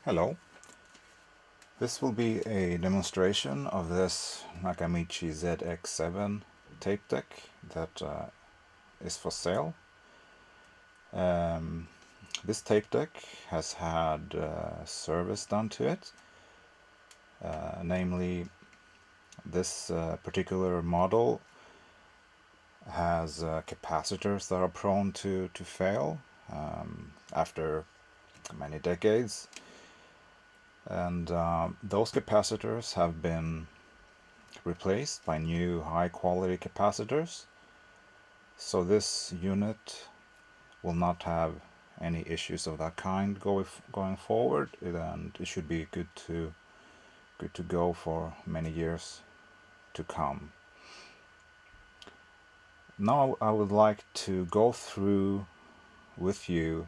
Hello. This will be a demonstration of this Nakamichi ZX-7 tape deck that is for sale. This tape deck has had service done to it, namely this particular model has capacitors that are prone to fail after many decades. And those capacitors have been replaced by new high-quality capacitors. So this unit will not have any issues of that kind going forward, and it should be good to go for many years to come. Now I would like to go through with you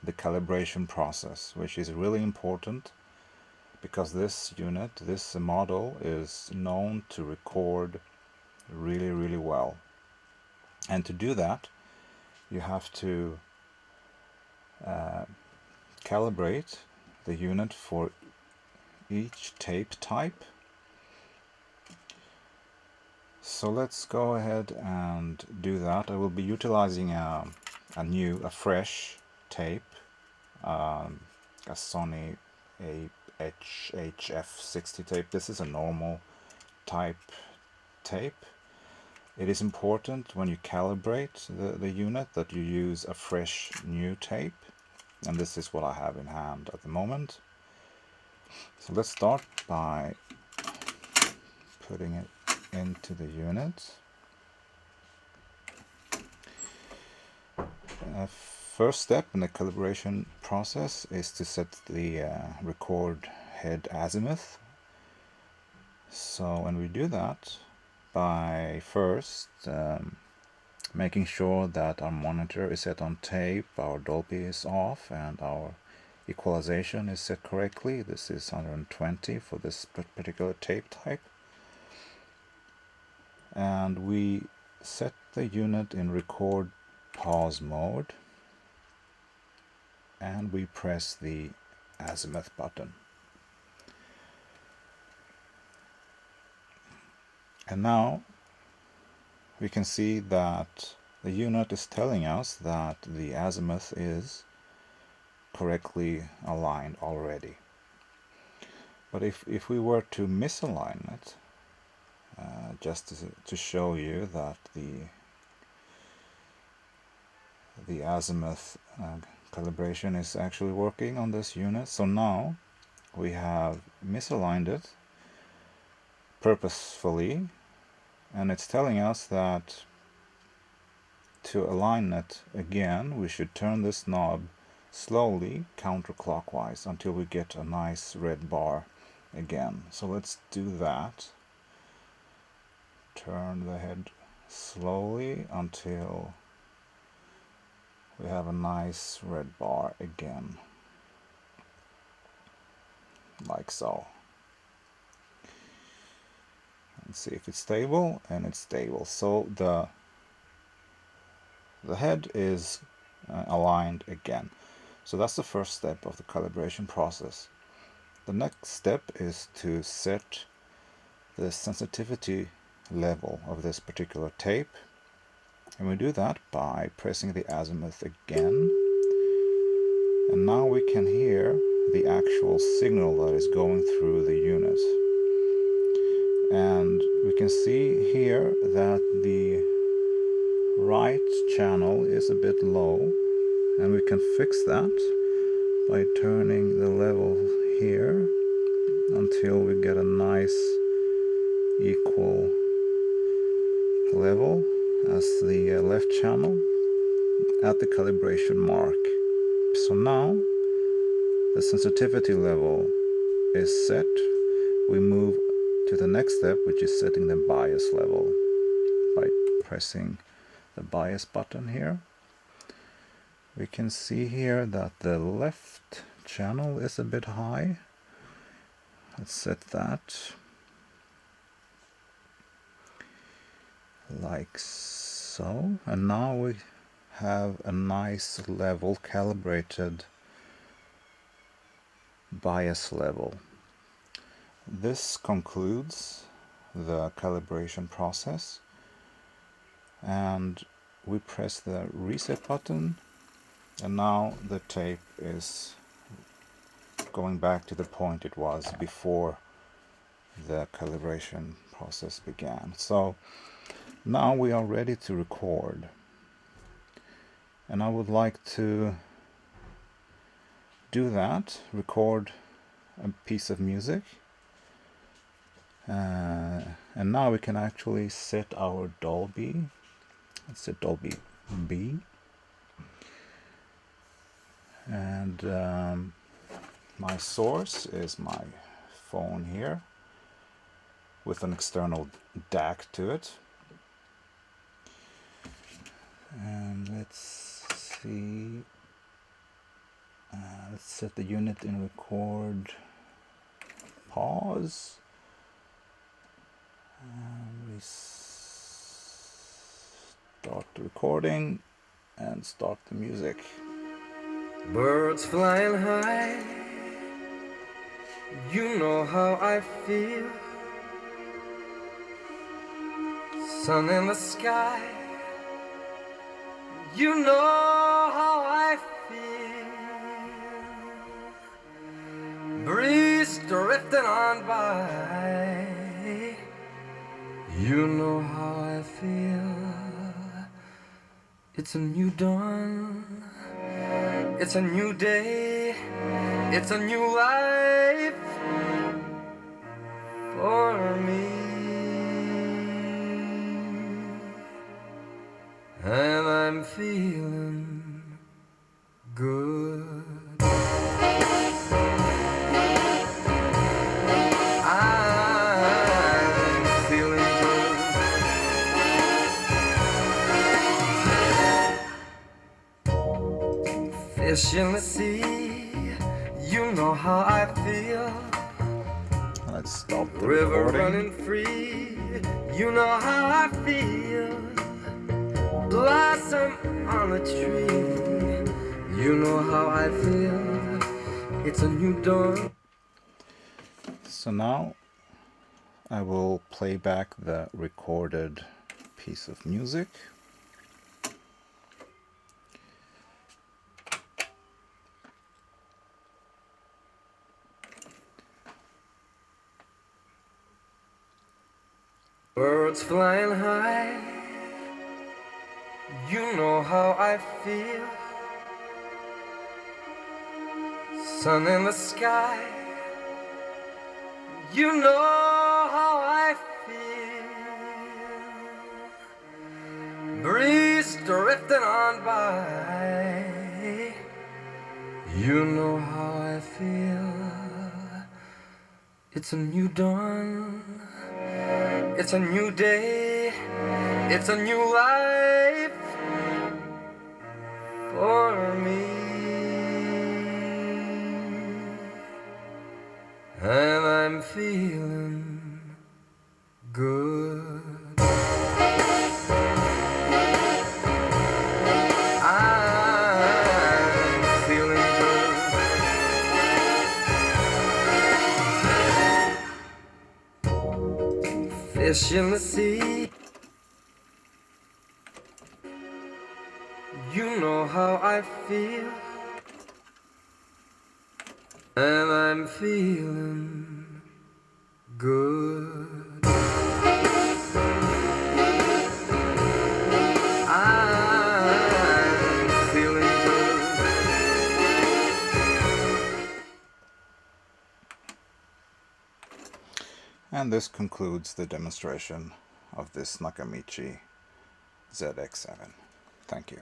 the calibration process, which is really important because this unit, this model, is known to record really well. And to do that, you have to calibrate the unit for each tape type. So let's go ahead and do that. I will be utilizing a fresh tape, a Sony HF60 tape. This is a normal type tape. It is important when you calibrate the unit that you use a fresh new tape, and this is what I have in hand at the moment. So let's start by putting it into the unit. First step in the calibration process is to set the record head azimuth. So when we do that, by first making sure that our monitor is set on tape, our Dolby is off, and our equalization is set correctly. This is 120 for this particular tape type. And we set the unit in record pause mode, and we press the azimuth button. And now we can see that the unit is telling us that the azimuth is correctly aligned already. But if we were to misalign it, just to show you that the azimuth calibration is actually working on this unit. So now we have misaligned it purposefully, and it's telling us that to align it again, we should turn this knob slowly counterclockwise until we get a nice red bar again. So let's do that. Turn the head slowly until we have a nice red bar again, like so. And see if it's stable, and it's stable. So the head is aligned again. So that's the first step of the calibration process. The next step is to set the sensitivity level of this particular tape, and we do that by pressing the azimuth again, and now we can hear the actual signal that is going through the unit. And we can see here that the right channel is a bit low, and we can fix that by turning the level here until we get a nice equal level as the left channel at the calibration mark. So now the sensitivity level is set. We move to the next step, which is setting the bias level by pressing the bias button here. We can see here that the left channel is a bit high. Let's set that like so, and now we have a nice level calibrated bias level. This concludes the calibration process, and we press the reset button, and now the tape is going back to the point it was before the calibration process began. So now we are ready to record, and I would like to do that, record a piece of music, and now we can actually set our Dolby. Let's set Dolby B, and my source is my phone here with an external DAC to it. And let's see, let's set the unit in record pause, and we start the recording and start the music. Birds flying high, you know how I feel. Sun in the sky, you know how I feel. Breeze drifting on by, you know how I feel. It's a new dawn, it's a new day, it's a new life for me. And I'm feeling good. I'm feeling good. Fish in the sea, you know how I feel. Let's stop the River recording. running free, you know how I feel. Blossom on a tree, you know how I feel. It's a new dawn. So now I will play back the recorded piece of music. Birds flying high, you know how I feel. Sun in the sky, you know how I feel. Breeze drifting on by, you know how I feel. It's a new dawn, it's a new day, it's a new life for me. And I'm feeling good. I'm feeling good. Fish in the sea, you know how I feel. And I'm feeling good. I'm feeling good. And this concludes the demonstration of this Nakamichi ZX-7. Thank you.